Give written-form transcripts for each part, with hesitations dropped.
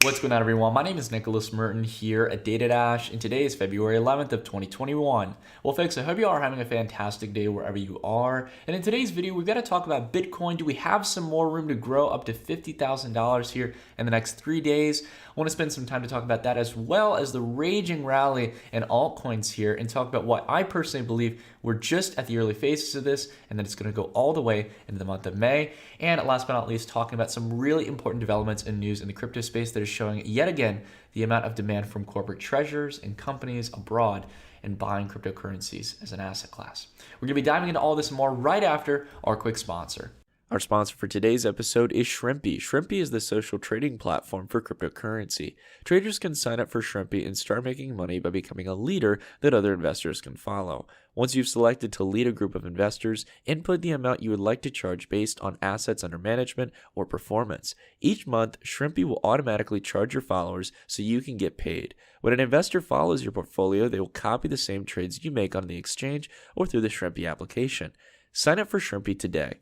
What's going on, everyone? My name is Nicholas Merton here at DataDash, and today is February 11th of 2021. Well, folks, I hope you all are having a fantastic day wherever you are. And in today's video, we've got to talk about Bitcoin. Do we have some more room to grow up to $50,000 here in the next 3 days? I want to spend some time to talk about that, as well as the raging rally in altcoins here, and talk about what I personally believe we're just at the early phases of this, and then it's going to go all the way into the month of May. And last but not least, talking about some really important developments and news in the crypto space that is showing yet again the amount of demand from corporate treasurers and companies abroad in buying cryptocurrencies as an asset class. We're going to be diving into all this and more right after our quick sponsor. Our sponsor for today's episode is Shrimpy. Shrimpy is the social trading platform for cryptocurrency. Traders can sign up for Shrimpy and start making money by becoming a leader that other investors can follow. Once you've selected to lead a group of investors, input the amount you would like to charge based on assets under management or performance. Each month, Shrimpy will automatically charge your followers so you can get paid. When an investor follows your portfolio, they will copy the same trades you make on the exchange or through the Shrimpy application. Sign up for Shrimpy today.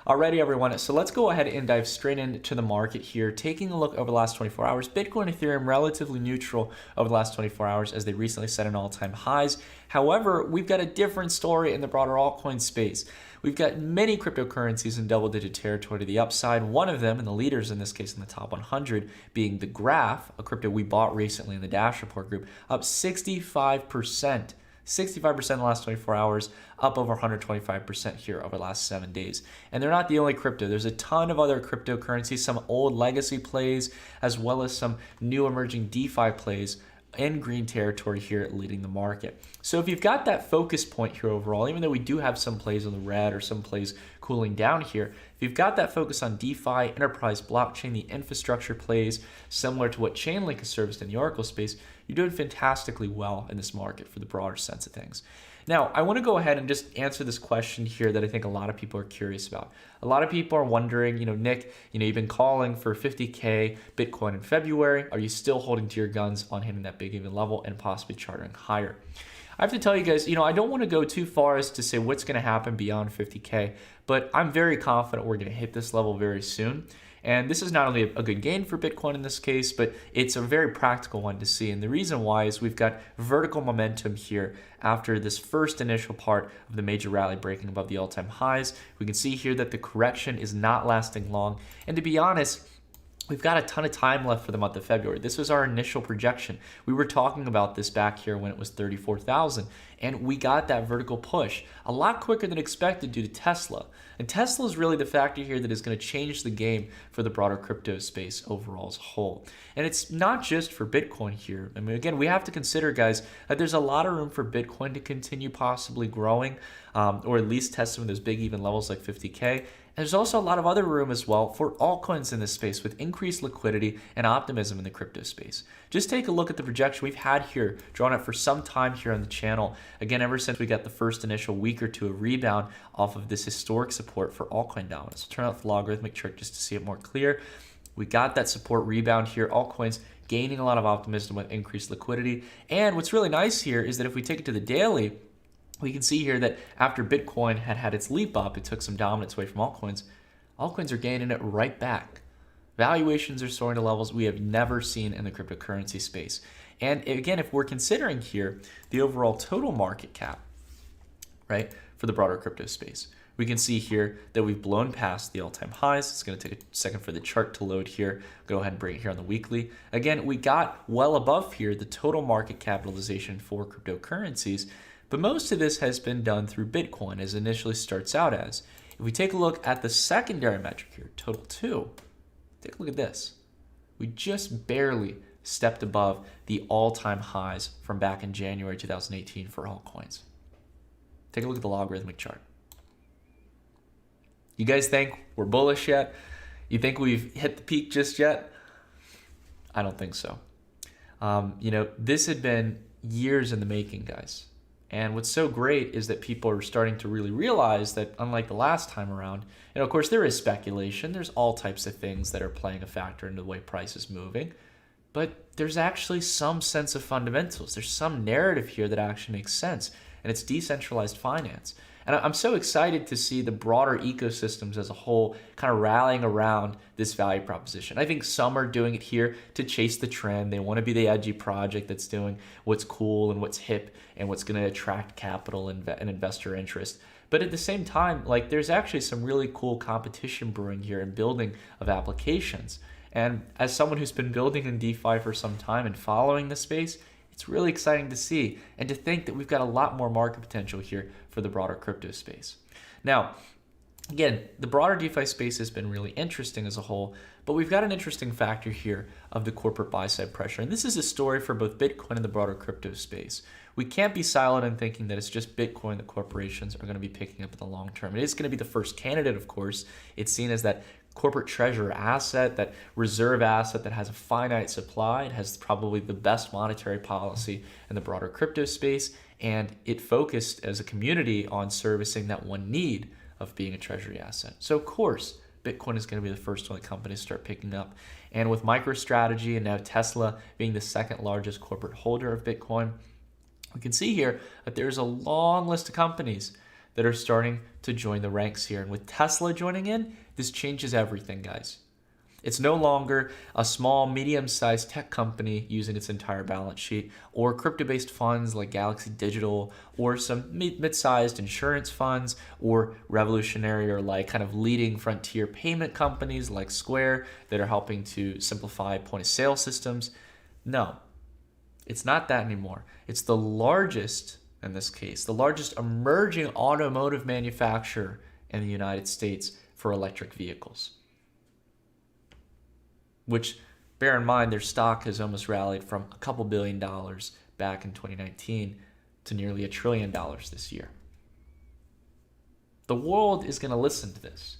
Alrighty, everyone, so let's go ahead and dive straight into the market here. Taking a look over the last 24 hours, Bitcoin and Ethereum relatively neutral over the last 24 hours as they recently set an all-time highs. However, we've got a different story in the broader altcoin space. We've got many cryptocurrencies in double-digit territory to the upside. One of them, and the leaders in this case in the top 100, being the Graph, a crypto we bought recently in the Dash Report group, up 65%. 65% in the last 24 hours, up over 125% here over the last 7 days. And they're not the only crypto. There's a ton of other cryptocurrencies, some old legacy plays, as well as some new emerging DeFi plays in green territory here leading the market. So if you've got that focus point here overall, even though we do have some plays on the red or some plays cooling down here, if you've got that focus on DeFi, enterprise blockchain, the infrastructure plays, similar to what Chainlink has serviced in the Oracle space, you're doing fantastically well in this market for the broader sense of things. Now, I want to go ahead and just answer this question here that I think a lot of people are curious about. A lot of people are wondering, Nick, you've been calling for 50K Bitcoin in February. Are you still holding to your guns on hitting that big even level and possibly charting higher? I have to tell you guys, I don't want to go too far as to say what's going to happen beyond 50K, but I'm very confident we're going to hit this level very soon. And this is not only a good gain for Bitcoin in this case, but it's a very practical one to see. And the reason why is we've got vertical momentum here after this first initial part of the major rally breaking above the all-time highs. We can see here that the correction is not lasting long. And to be honest, we've got a ton of time left for the month of February. This was our initial projection. We were talking about this back here when it was 34,000, and we got that vertical push a lot quicker than expected due to Tesla. And Tesla is really the factor here that is going to change the game for the broader crypto space overall as a whole. And it's not just for Bitcoin here. I mean, again, we have to consider, guys, that there's a lot of room for Bitcoin to continue possibly growing, or at least testing those big even levels like 50K. There's also a lot of other room as well for altcoins in this space with increased liquidity and optimism in the crypto space. Just take a look at the projection we've had here, drawn up for some time here on the channel. Again, ever since we got the first initial week or two of rebound off of this historic support for altcoin dominance. I'll turn off the logarithmic chart just to see it more clear. We got that support rebound here, altcoins gaining a lot of optimism with increased liquidity. And what's really nice here is that if we take it to the daily, we can see here that after Bitcoin had its leap up, it took some dominance away from altcoins. Altcoins are gaining it right back. Valuations are soaring to levels we have never seen in the cryptocurrency space. And again, if we're considering here the overall total market cap, right, for the broader crypto space, we can see here that we've blown past the all-time highs. It's going to take a second for the chart to load here. Go ahead and bring it here on the weekly. Again, we got well above here the total market capitalization for cryptocurrencies. But most of this has been done through Bitcoin, as it initially starts out as. If we take a look at the secondary metric here, total 2, take a look at this. We just barely stepped above the all-time highs from back in January 2018 for altcoins. Take a look at the logarithmic chart. You guys think we're bullish yet? You think we've hit the peak just yet? I don't think so. This had been years in the making, guys. And what's so great is that people are starting to really realize that, unlike the last time around, of course there is speculation, there's all types of things that are playing a factor into the way price is moving. but there's actually some sense of fundamentals. There's some narrative here that actually makes sense, and it's decentralized finance. And I'm so excited to see the broader ecosystems as a whole kind of rallying around this value proposition. I think some are doing it here to chase the trend. They want to be the edgy project that's doing what's cool and what's hip and what's going to attract capital and investor interest. But at the same time, like, there's actually some really cool competition brewing here and building of applications. And as someone who's been building in DeFi for some time and following the space, it's really exciting to see and to think that we've got a lot more market potential here for the broader crypto space. Now, again, the broader DeFi space has been really interesting as a whole, but we've got an interesting factor here of the corporate buy-side pressure. And this is a story for both Bitcoin and the broader crypto space. We can't be silent in thinking that it's just Bitcoin that corporations are going to be picking up in the long term. It is going to be the first candidate, of course. It's seen as that corporate treasurer asset, that reserve asset that has a finite supply. It has probably the best monetary policy in the broader crypto space, and it focused as a community on servicing that one need of being a treasury asset. So of course, Bitcoin is going to be the first one that companies start picking up. And with MicroStrategy and now Tesla being the second largest corporate holder of Bitcoin, we can see here that there's a long list of companies that are starting to join the ranks here. And with Tesla joining in, this changes everything, guys. It's no longer a small, medium-sized tech company using its entire balance sheet, or crypto-based funds like Galaxy Digital, or some mid-sized insurance funds, or revolutionary or like kind of leading frontier payment companies like Square that are helping to simplify point-of-sale systems. No, it's not that anymore. It's the largest, in this case, the largest emerging automotive manufacturer in the United States for electric vehicles. Which, bear in mind, their stock has almost rallied from a couple $1 billion back in 2019 to nearly $1 trillion this year. The world is going to listen to this.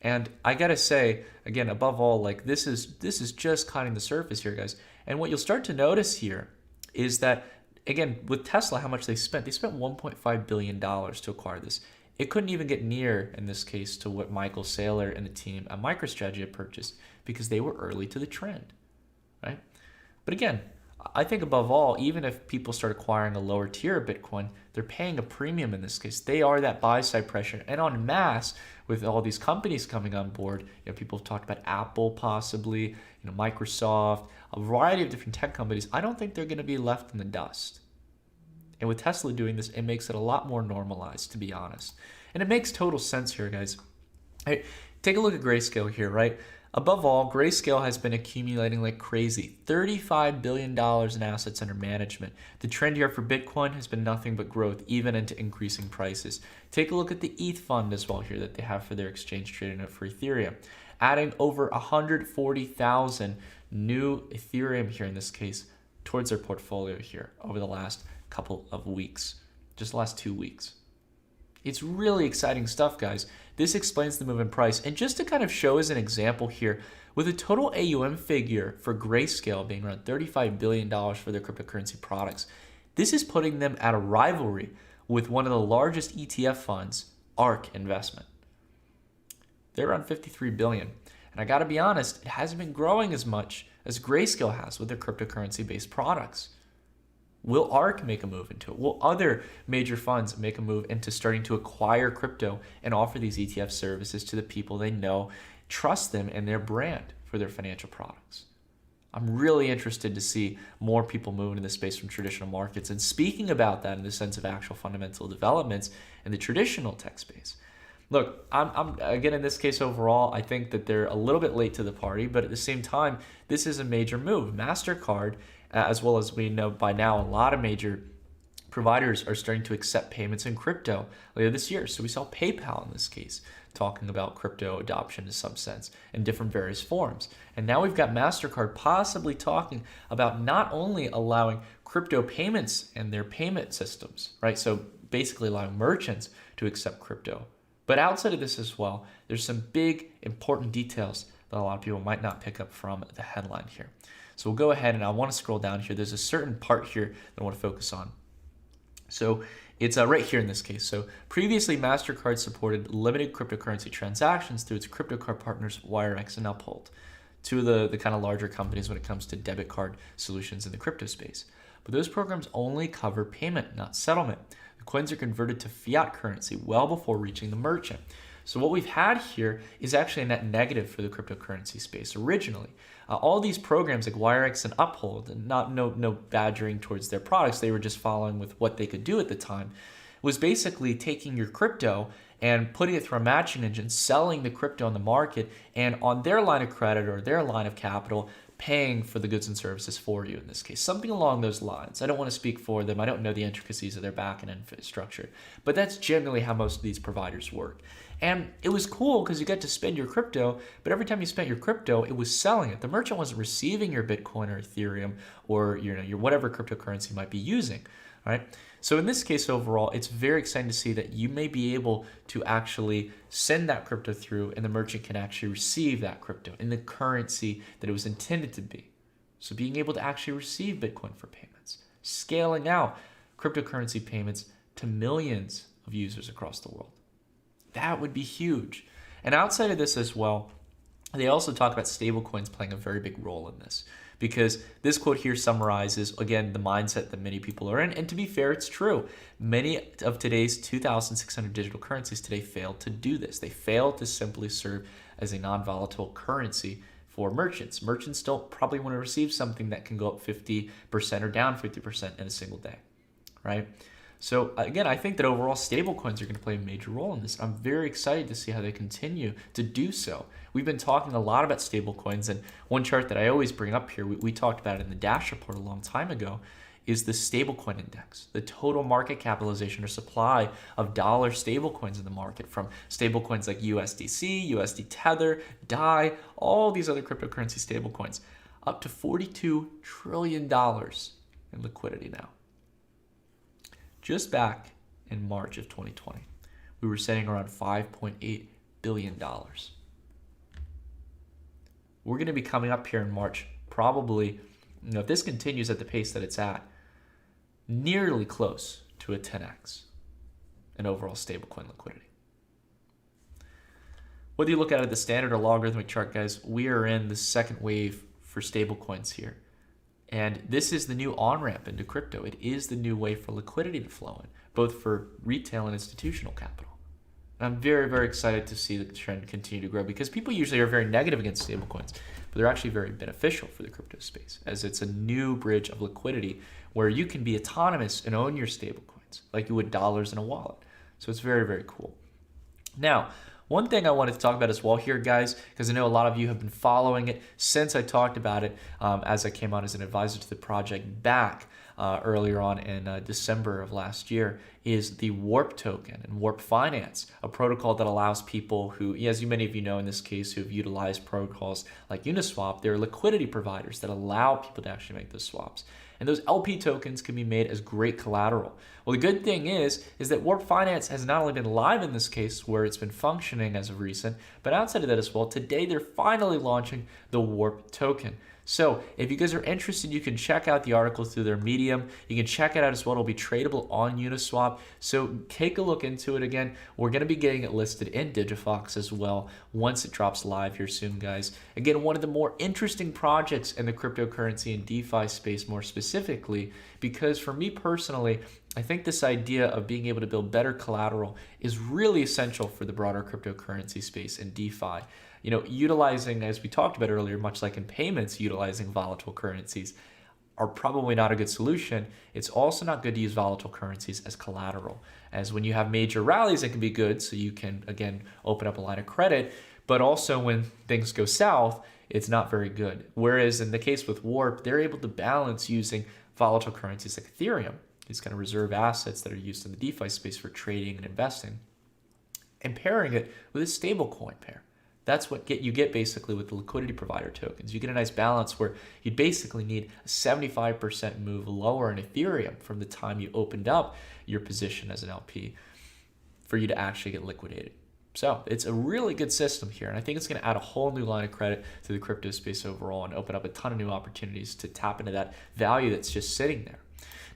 And I gotta say, again, above all, like, this is just cutting the surface here, guys. And what you'll start to notice here is that, again, with Tesla, how much they spent $1.5 billion to acquire this. It couldn't even get near, in this case, to what Michael Saylor and the team at MicroStrategy had purchased because they were early to the trend, right? But again, I think above all, even if people start acquiring a lower tier of Bitcoin, they're paying a premium in this case. They are that buy-side pressure. And en masse, with all these companies coming on board, people have talked about Apple possibly, Microsoft, a variety of different tech companies. I don't think they're going to be left in the dust. And with Tesla doing this, it makes it a lot more normalized, to be honest. And it makes total sense here, guys. Hey, take a look at Grayscale here, right? Above all, Grayscale has been accumulating like crazy. $35 billion in assets under management. The trend here for Bitcoin has been nothing but growth, even into increasing prices. Take a look at the ETH fund as well here that they have for their exchange trading note for Ethereum. Adding over 140,000 new Ethereum here in this case towards their portfolio here over the last couple of weeks, just the last 2 weeks. It's really exciting stuff, guys. This explains the move in price. And just to kind of show as an example here, with a total AUM figure for Grayscale being around $35 billion for their cryptocurrency products, this is putting them at a rivalry with one of the largest ETF funds, ARK Investment. They're around $53 billion. And I gotta be honest, it hasn't been growing as much as Grayscale has with their cryptocurrency-based products. Will ARK make a move into it? Will other major funds make a move into starting to acquire crypto and offer these ETF services to the people they know, trust them and their brand for their financial products? I'm really interested to see more people move into the space from traditional markets. And speaking about that in the sense of actual fundamental developments in the traditional tech space. Look, I'm again, in this case overall, I think that they're a little bit late to the party, but at the same time, this is a major move. MasterCard, as well as we know by now, a lot of major providers are starting to accept payments in crypto later this year. So we saw PayPal in this case talking about crypto adoption in some sense in different various forms. And now we've got MasterCard possibly talking about not only allowing crypto payments in their payment systems, right? So basically allowing merchants to accept crypto. But outside of this as well, there's some big important details that a lot of people might not pick up from the headline here. So we'll go ahead and I want to scroll down here. There's a certain part here that I want to focus on. So it's right here in this case. So previously, MasterCard supported limited cryptocurrency transactions through its crypto card partners WireX and Uphold. two of the kind of larger companies when it comes to debit card solutions in the crypto space. But those programs only cover payment, not settlement. The coins are converted to fiat currency well before reaching the merchant. So what we've had here is actually a net negative for the cryptocurrency space originally. All these programs like WireX and Uphold, and no badgering towards their products, they were just following with what they could do at the time, was basically taking your crypto and putting it through a matching engine, selling the crypto on the market, and on their line of credit or their line of capital, paying for the goods and services for you in this case. Something along those lines. I don't want to speak for them. I don't know the intricacies of their back-end infrastructure, but that's generally how most of these providers work. And it was cool because you get to spend your crypto, but every time you spent your crypto, it was selling it. The merchant wasn't receiving your Bitcoin or Ethereum or your whatever cryptocurrency you might be using, right? So in this case overall, it's very exciting to see that you may be able to actually send that crypto through and the merchant can actually receive that crypto in the currency that it was intended to be. So being able to actually receive Bitcoin for payments, scaling out cryptocurrency payments to millions of users across the world. That would be huge. And outside of this as well, they also talk about stablecoins playing a very big role in this, because this quote here summarizes, again, the mindset that many people are in. And to be fair, it's true. Many of today's 2,600 digital currencies today fail to do this. They fail to simply serve as a non-volatile currency for merchants. Merchants don't probably want to receive something that can go up 50% or down 50% in a single day, right? So again, I think that overall stablecoins are going to play a major role in this. I'm very excited to see how they continue to do so. We've been talking a lot about stablecoins, and one chart that I always bring up here, we talked about it in the Dash report a long time ago, is the stablecoin index, the total market capitalization or supply of dollar stablecoins in the market, from stablecoins like USDC, USD Tether, DAI, all these other cryptocurrency stablecoins, up to $42 trillion in liquidity now. Just back in March of 2020, we were sitting around $5.8 billion. We're going to be coming up here in March, probably, if this continues at the pace that it's at, nearly close to a 10x in overall stablecoin liquidity. Whether you look at it the standard or logarithmic chart, guys, we are in the second wave for stablecoins here. And this is the new on-ramp into crypto. It is the new way for liquidity to flow in, both for retail and institutional capital. And I'm very, very excited to see the trend continue to grow, because people usually are very negative against stablecoins, but they're actually very beneficial for the crypto space, as it's a new bridge of liquidity where you can be autonomous and own your stablecoins like you would dollars in a wallet. So it's very, very cool. Now, one thing I wanted to talk about as well here, guys, because I know a lot of you have been following it since I talked about it as I came on as an advisor to the project back earlier on in December of last year, is the Warp token and Warp Finance, a protocol that allows people who, as many of you know in this case, who have utilized protocols like Uniswap, they're liquidity providers that allow people to actually make those swaps. And those LP tokens can be made as great collateral. Well, the good thing is that Warp Finance has not only been live in this case, where it's been functioning as of recent, but outside of that as well, today they're finally launching the Warp token. So if you guys are interested, you can check out the article through their Medium. You can check it out as well. It'll be tradable on Uniswap. So take a look into it again. We're going to be getting it listed in Digifox as well once it drops live here soon, guys. Again, one of the more interesting projects in the cryptocurrency and DeFi space more specifically, because for me personally, I think this idea of being able to build better collateral is really essential for the broader cryptocurrency space and DeFi. Utilizing, as we talked about earlier, much like in payments, utilizing volatile currencies are probably not a good solution. It's also not good to use volatile currencies as collateral, as when you have major rallies, it can be good, so you can, again, open up a line of credit, but also when things go south, it's not very good. Whereas in the case with Warp, they're able to balance using volatile currencies like Ethereum, these kind of reserve assets that are used in the DeFi space for trading and investing, and pairing it with a stablecoin pair. That's what you get basically with the liquidity provider tokens. You get a nice balance where you'd basically need a 75% move lower in Ethereum from the time you opened up your position as an LP for you to actually get liquidated. So it's a really good system here, and I think it's going to add a whole new line of credit to the crypto space overall and open up a ton of new opportunities to tap into that value that's just sitting there.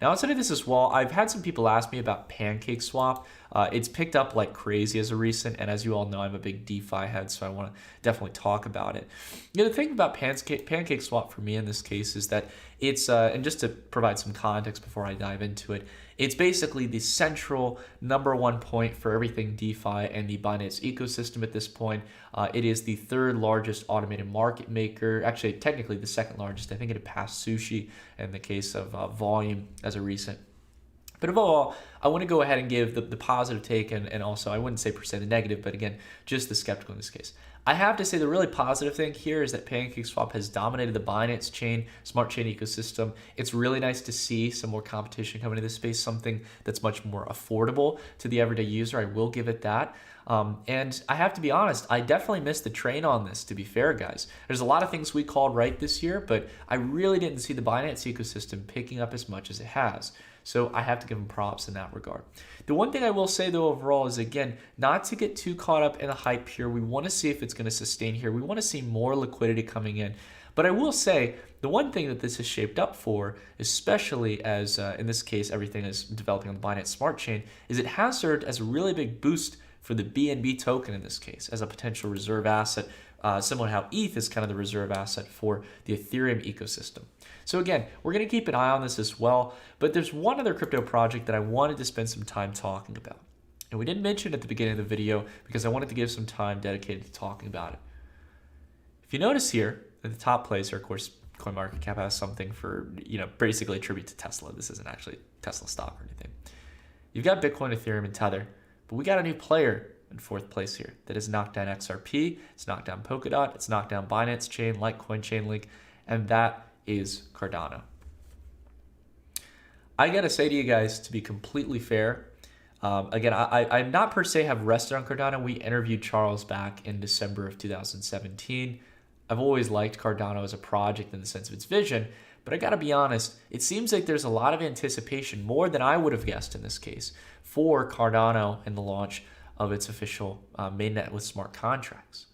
Now, outside of this as well, I've had some people ask me about PancakeSwap. It's picked up like crazy as a recent, and as you all know, I'm a big DeFi head, so I want to definitely talk about it. The thing about Pancake Swap for me in this case is that it's, and just to provide some context before I dive into it, it's basically the central #1 point for everything DeFi and the Binance ecosystem at this point. It is the third largest automated market maker, actually technically the second largest. I think it had passed Sushi in the case of volume as a recent. But overall, I want to go ahead and give the positive take and also, I wouldn't say per se the negative, but again, just the skeptical in this case. I have to say the really positive thing here is that PancakeSwap has dominated the Binance chain, smart chain ecosystem. It's really nice to see some more competition coming into this space, something that's much more affordable to the everyday user. I will give it that. And I have to be honest, I definitely missed the train on this, to be fair, guys. There's a lot of things we called right this year, but I really didn't see the Binance ecosystem picking up as much as it has. So I have to give them props in that regard. The one thing I will say though overall is, again, not to get too caught up in the hype here. We want to see if it's going to sustain here. We want to see more liquidity coming in. But I will say the one thing that this is shaped up for, especially as in this case everything is developing on the Binance Smart Chain, is it has served as a really big boost for the BNB token in this case as a potential reserve asset, similar to how ETH is kind of the reserve asset for the Ethereum ecosystem. So again, we're going to keep an eye on this as well, but there's one other crypto project that I wanted to spend some time talking about. And we didn't mention it at the beginning of the video because I wanted to give some time dedicated to talking about it. If you notice here, at the top place here, of course, CoinMarketCap has something for, basically a tribute to Tesla. This isn't actually Tesla stock or anything. You've got Bitcoin, Ethereum, and Tether, but we got a new player in fourth place here that has knocked down XRP, it's knocked down Polkadot, it's knocked down Binance Chain, Litecoin Chainlink, and that is Cardano. I gotta say to you guys, to be completely fair, again, I'm not per se have rested on Cardano. We interviewed Charles back in December of 2017. I've always liked Cardano as a project in the sense of its vision, but I gotta be honest, it seems like there's a lot of anticipation, more than I would have guessed in this case, for Cardano and the launch of its official mainnet with smart contracts.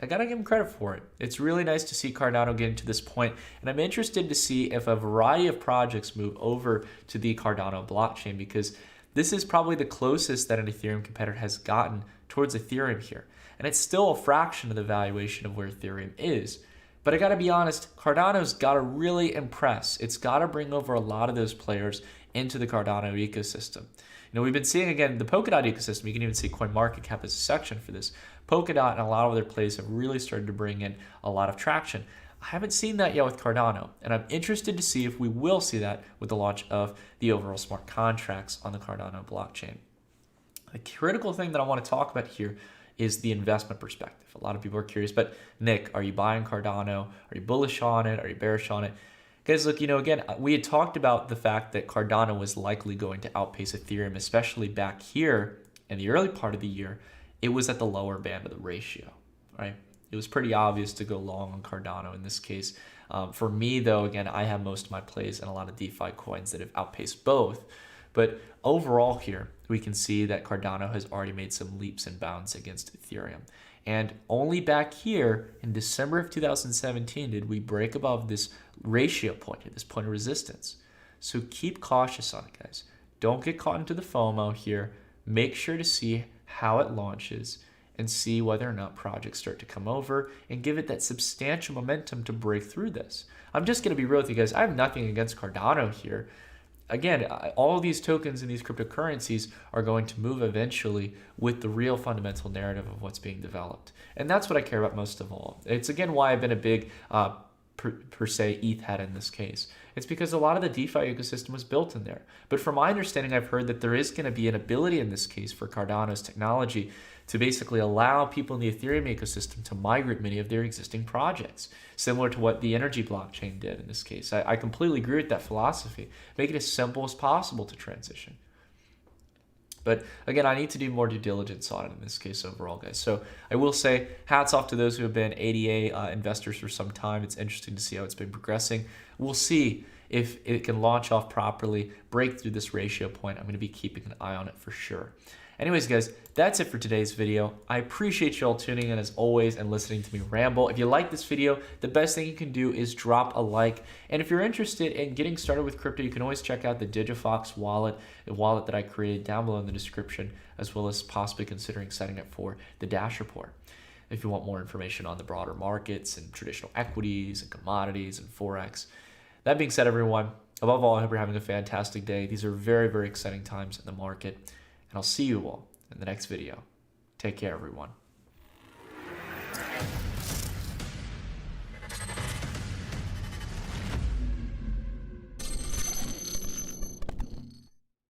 I gotta give him credit for it. It's really nice to see Cardano getting to this point, and I'm interested to see if a variety of projects move over to the Cardano blockchain, because this is probably the closest that an Ethereum competitor has gotten towards Ethereum here. And it's still a fraction of the valuation of where Ethereum is. But I gotta be honest, Cardano's gotta really impress. It's gotta bring over a lot of those players into the Cardano ecosystem. We've been seeing, again, the Polkadot ecosystem. You can even see CoinMarketCap as a section for this. Polkadot and a lot of other plays have really started to bring in a lot of traction. I haven't seen that yet with Cardano, and I'm interested to see if we will see that with the launch of the overall smart contracts on the Cardano blockchain. The critical thing that I want to talk about here is the investment perspective. A lot of people are curious, but Nick, are you buying Cardano? Are you bullish on it? Are you bearish on it? Guys, look, again, we had talked about the fact that Cardano was likely going to outpace Ethereum, especially back here in the early part of the year. It was at the lower band of the ratio, right? It was pretty obvious to go long on Cardano in this case. For me, though, again, I have most of my plays in a lot of DeFi coins that have outpaced both. But overall here, we can see that Cardano has already made some leaps and bounds against Ethereum. And only back here in December of 2017 did we break above this ratio point here, this point of resistance. So keep cautious on it, guys. Don't get caught into the FOMO here. Make sure to see how it launches and see whether or not projects start to come over and give it that substantial momentum to break through this. I'm just going to be real with you guys. I have nothing against Cardano here. Again, all of these tokens and these cryptocurrencies are going to move eventually with the real fundamental narrative of what's being developed. And that's what I care about most of all. It's again why I've been a big per se ETH head in this case. It's because a lot of the DeFi ecosystem was built in there. But from my understanding, I've heard that there is going to be an ability in this case for Cardano's technology to basically allow people in the Ethereum ecosystem to migrate many of their existing projects, similar to what the energy blockchain did in this case. I completely agree with that philosophy. Make it as simple as possible to transition. But again, I need to do more due diligence on it in this case overall, guys. So I will say hats off to those who have been ADA investors for some time. It's interesting to see how it's been progressing. We'll see if it can launch off properly, break through this ratio point, I'm going to be keeping an eye on it for sure. Anyways, guys, that's it for today's video. I appreciate you all tuning in as always and listening to me ramble. If you like this video, the best thing you can do is drop a like. And if you're interested in getting started with crypto, you can always check out the Digifox wallet, a wallet that I created down below in the description, as well as possibly considering setting it for the Dash report. If you want more information on the broader markets and traditional equities and commodities and Forex. That being said, everyone, above all, I hope you're having a fantastic day. These are very, very exciting times in the market. And I'll see you all in the next video. Take care, everyone.